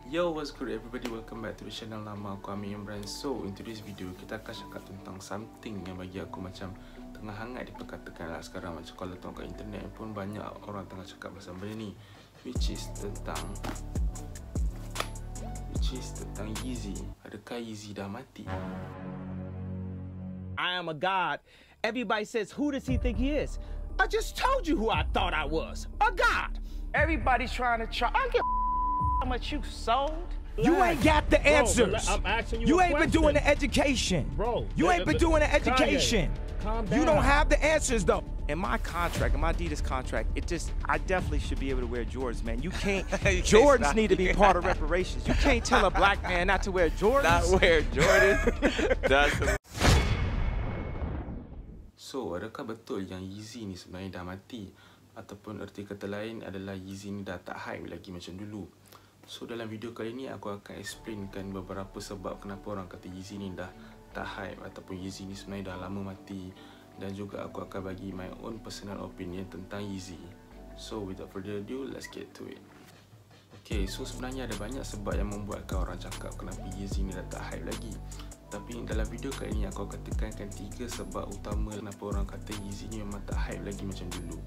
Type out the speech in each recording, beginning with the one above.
Yo, what's good everybody, welcome back to the channel. Nama aku Amir Imran. So, in today's video, kita akan cakap tentang something yang bagi aku macam tengah hangat diperkatakan lah sekarang. Macam kalau tengok kat internet pun banyak orang tengah cakap pasal benda ni, which is tentang Yeezy. Adakah Yeezy dah mati? I am a god. Everybody says, who does he think he is? I just told you who I thought I was. A god. Everybody's trying to I don't give how much you sold. You ain't got the answers. I'm asking You you a ain't been doing question. the education. Bro, You ain't been doing the education. Calm down. You don't have the answers though. In my contract, in my Adidas contract, I definitely should be able to wear Jordans, man. You can't. You can't Jordans stop need to be here. part of reparations. You can't tell a black man not to wear Jordans. Not wear Jordan. So, adakah betul yang Yeezy ni sebenarnya dah mati? Ataupun erti kata lain adalah Yeezy ni dah tak hype lagi macam dulu? So, dalam video kali ni aku akan explainkan beberapa sebab kenapa orang kata Yeezy ni dah tak hype ataupun Yeezy ni sebenarnya dah lama mati. Dan juga aku akan bagi my own personal opinion tentang Yeezy. So, without further ado, let's get to it. Okay, so sebenarnya ada banyak sebab yang membuatkan orang cakap kenapa Yeezy ni dah tak hype lagi. Tapi dalam video kali ni aku akan tekankan 3 sebab utama kenapa orang kata Yeezy ni memang tak hype lagi macam dulu.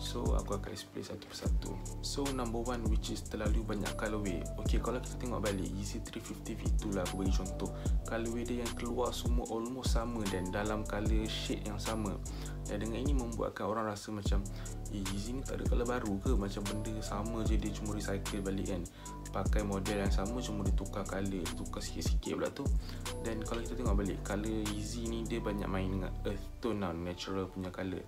So aku akan explain satu persatu. So number 1, which is terlalu banyak colorway. Okay, kalau kita tengok balik Yeezy 350 V2 lah, aku bagi contoh. Colorway dia yang keluar semua almost sama dan dalam color shade yang sama. Dan dengan ini membuatkan orang rasa macam Yeezy ni tak ada color baru ke? Macam benda sama je, dia cuma recycle balik kan. Pakai model yang sama, cuma dia tukar color, tukar sikit-sikit pula tu. Dan kalau kita tengok balik, color Yeezy ni dia banyak main dengan earth tone lah, natural punya color.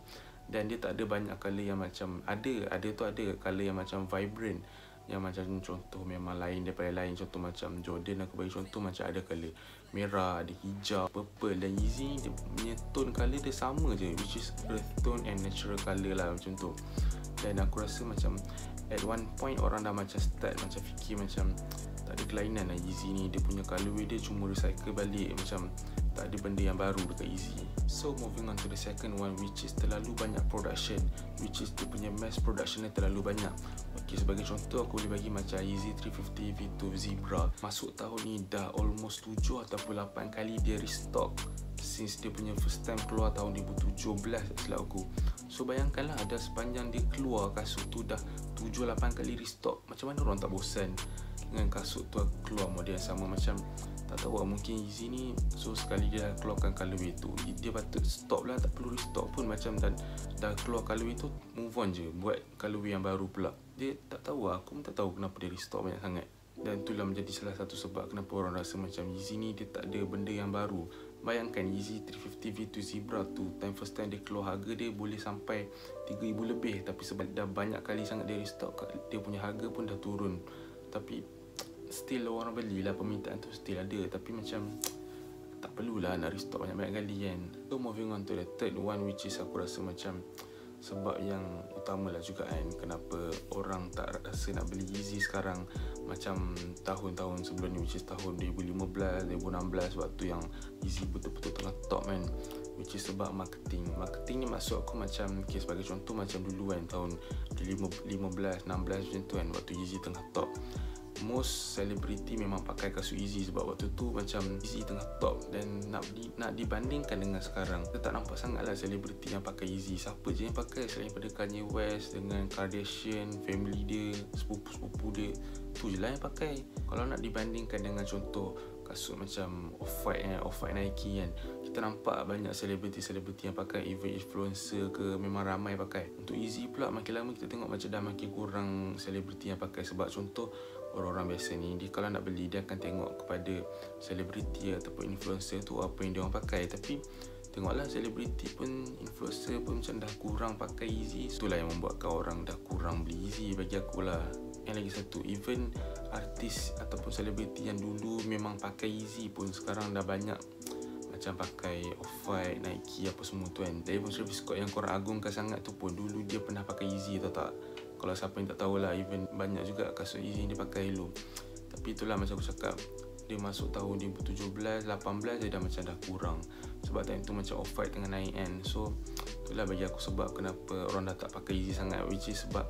Dan dia tak ada banyak color yang macam ada tu ada color yang macam vibrant, yang macam contoh memang lain daripada lain. Contoh macam Jordan, aku bagi contoh macam ada color merah, ada hijau, purple. Dan Yeezy ni dia punya tone color dia sama je, which is earth tone and natural color lah macam tu. Dan aku rasa macam at one point orang dah macam start macam fikir macam tak ada kelainan lah Yeezy ni. Dia punya colorway dia cuma recycle balik, macam tak ada benda yang baru dekat Yeezy. So moving on to the second one, which is terlalu banyak production, which is dia punya mass production dia terlalu banyak. Okay, sebagai contoh aku boleh bagi macam Yeezy 350 V2 Zebra. Masuk tahun ni dah almost 7 ataupun 8 kali dia restock since dia punya first time keluar tahun 2017 tak silap aku. So bayangkanlah, ada sepanjang dia keluar kasut tu dah 7-8 kali restock. Macam mana orang tak bosan dengan kasut tu keluar model yang sama? Macam tak tahu lah, mungkin Yeezy ni so sekali dia dah keluarkan colorway tu, dia patut stop lah, tak perlu restock pun. Macam dah keluar colorway tu, move on je, buat colorway yang baru pula. Dia tak tahu lah, aku pun tak tahu kenapa dia restock banyak sangat. Dan itulah menjadi salah satu sebab kenapa orang rasa macam Yeezy ni dia tak ada benda yang baru. Bayangkan Yeezy 350 V2 Zebra tu, first time dia keluar, harga dia boleh sampai 3,000 lebih. Tapi sebab dah banyak kali sangat dia restock, dia punya harga pun dah turun. Tapi still orang belilah, permintaan tu still ada. Tapi macam tak perlulah nak restock banyak-banyak kali kan. So moving on to the third one, which is aku rasa macam sebab yang utama lah juga kan, kenapa orang tak rasa nak beli Yeezy sekarang macam tahun-tahun sebelum ni, which is tahun 2015, 2016, waktu yang Yeezy betul-betul tengah top kan. Which is sebab marketing. Marketing ni maksud aku macam, okay, sebagai contoh macam dulu kan, tahun 2015, 16 macam tu kan, waktu Yeezy tengah top, most celebrity memang pakai kasut Yeezy sebab waktu tu macam Yeezy tengah top. Dan nak dibandingkan dengan sekarang, kita tak nampak sangat lah celebrity yang pakai Yeezy. Siapa je yang pakai selain daripada Kanye West dengan Kardashian, family dia, sepupu-sepupu dia, tu je lah yang pakai. Kalau nak dibandingkan dengan contoh kasut macam Off-White Nike kan, kita nampak banyak selebriti yang pakai, even influencer ke, memang ramai pakai. Untuk Yeezy pula makin lama kita tengok macam dah makin kurang selebriti yang pakai. Sebab contoh orang-orang biasa ni, dia kalau nak beli, dia akan tengok kepada selebriti ataupun influencer tu apa yang dia orang pakai. Tapi tengoklah selebriti pun, influencer pun macam dah kurang pakai Yeezy. Itulah yang membuatkan orang dah kurang beli Yeezy bagi aku lah. Yang lagi satu, even artis ataupun selebriti yang dulu memang pakai Yeezy pun sekarang dah banyak macam pakai Off-White, Nike apa semua tu kan. Dan even Travis Scott yang korang agungkan sangat tu pun dulu dia pernah pakai Yeezy, tahu tak? Kalau siapa yang tak tahulah, even banyak juga kasut Yeezy yang dia pakai dulu. Tapi itulah macam aku cakap, dia masuk tahun 2017, 18 dia dah macam dah kurang. Sebab time tu macam Off-White tengah naik kan. So itulah bagi aku sebab kenapa orang dah tak pakai Yeezy sangat, which is sebab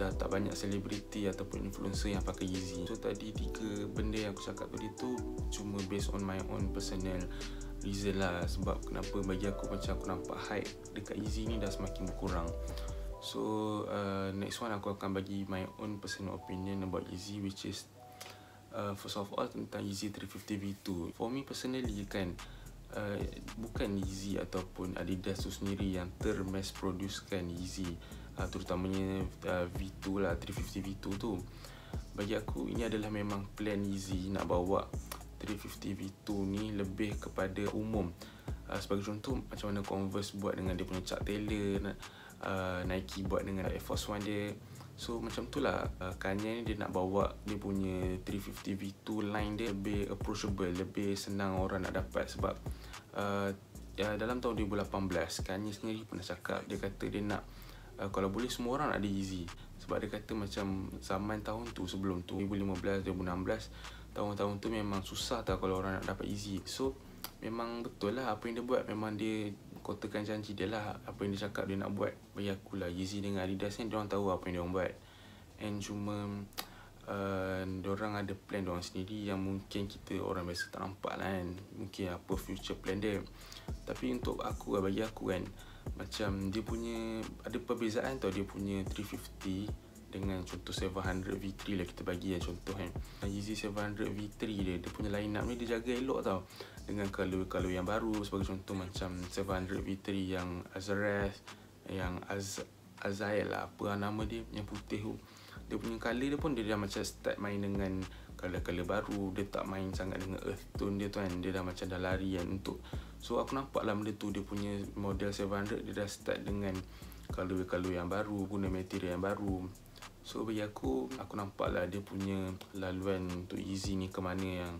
dah tak banyak selebriti ataupun influencer yang pakai Yeezy. So tadi 3 benda yang aku cakap tadi tu cuma based on my own personal reason lah, sebab kenapa bagi aku macam aku nampak hype dekat Yeezy ni dah semakin berkurang. So next one aku akan bagi my own personal opinion about Yeezy, which is first of all tentang Yeezy 350 V2. For me personally kan, bukan Yeezy ataupun Adidas tu sendiri yang termass producekan Yeezy, terutamanya V2 lah, 350 V2 tu. Bagi aku ini adalah memang plan Yeezy nak bawa 350 V2 ni lebih kepada umum. Sebagai contoh, macam mana Converse buat dengan dia punya Chuck Taylor, Nike buat dengan Air Force One dia. So macam tu lah, Kanye ni dia nak bawa dia punya 350 V2 line dia lebih approachable, lebih senang orang nak dapat. Sebab dalam tahun 2018 Kanye sendiri pernah cakap, dia kata dia nak kalau boleh semua orang nak ada Yeezy. Sebab dia kata macam zaman tahun tu, sebelum tu 2015, 2016, tahun-tahun tu memang susah tau kalau orang nak dapat Yeezy. So memang betul lah apa yang dia buat, memang dia kotakan janji dia lah. Apa yang dia cakap dia nak buat. Bagi aku lah, Yeezy dengan Adidas ni diorang tahu apa yang diorang buat. And cuma diorang ada plan diorang sendiri yang mungkin kita orang biasa tak nampak lah kan. Mungkin apa future plan dia. Tapi untuk aku, bagi aku kan, macam dia punya ada perbezaan tau, dia punya 350 dengan contoh 700 V3 lah kita bagi contoh kan. Yeezy 700 V3 dia punya line up ni dia jaga elok tau, dengan color yang baru. Sebagai contoh macam 700 V3 yang Azareth, yang Azael lah, apa nama dia, yang putih tu. Dia punya color dia pun dia dah macam start main dengan color baru. Dia tak main sangat dengan earth tone dia tu kan. Dia dah macam dah lari kan untuk. So aku nampak lah benda tu, dia punya model 700 dia dah start dengan color yang baru, guna material yang baru. So bagi aku nampak lah dia punya laluan untuk Yeezy ni ke mana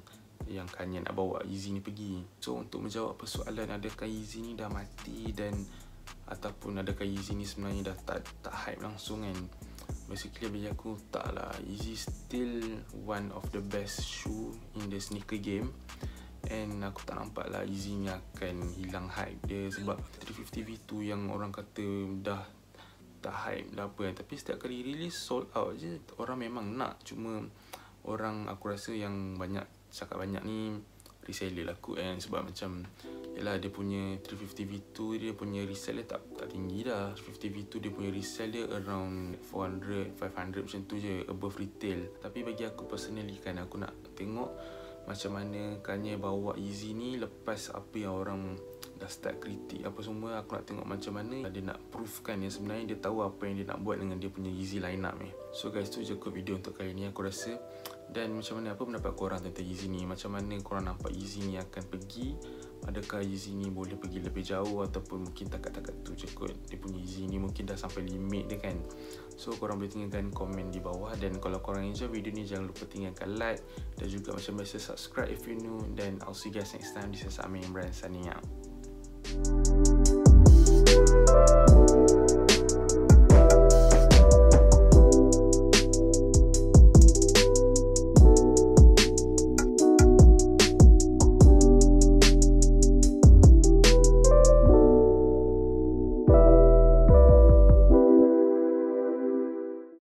yang Kanye nak bawa Yeezy ni pergi. So untuk menjawab persoalan adakah Yeezy ni dah mati dan ataupun adakah Yeezy ni sebenarnya dah tak hype langsung kan, basically bagi aku tak lah. Yeezy still one of the best shoe in the sneaker game. And aku tak nampak lah Yeezy ni akan hilang hype dia. Sebab 350 V2 yang orang kata dah tak hype dah apa kan, tapi setiap kali release sold out je. Orang memang nak, cuma orang aku rasa yang cakap banyak ni reseller lah kot kan. Sebab macam yalah, dia punya 350 V2 dia punya resell dia tak tinggi dah. 350 V2 dia punya resell dia around 400, 500 macam tu je, above retail. Tapi bagi aku personally kan, aku nak tengok macam mana Kanye bawa Yeezy ni lepas apa yang orang dah start kritik apa semua. Aku nak tengok macam mana dia nak proofkan yang sebenarnya dia tahu apa yang dia nak buat dengan dia punya Yeezy line up ni. So guys, tu je kot video untuk kali ni aku rasa. Dan macam mana, apa pendapat korang tentang Yeezy ni? Macam mana korang nampak Yeezy ni akan pergi? Adakah Yeezy ni boleh pergi lebih jauh, ataupun mungkin takat-takat tu je kot, dia punya Yeezy ni mungkin dah sampai limit dia kan. So korang boleh tinggalkan komen di bawah. Dan kalau korang enjoy video ni, jangan lupa tinggalkan like dan juga macam biasa subscribe if you new. Dan I'll see you guys next time. This is Amin Imran signing out.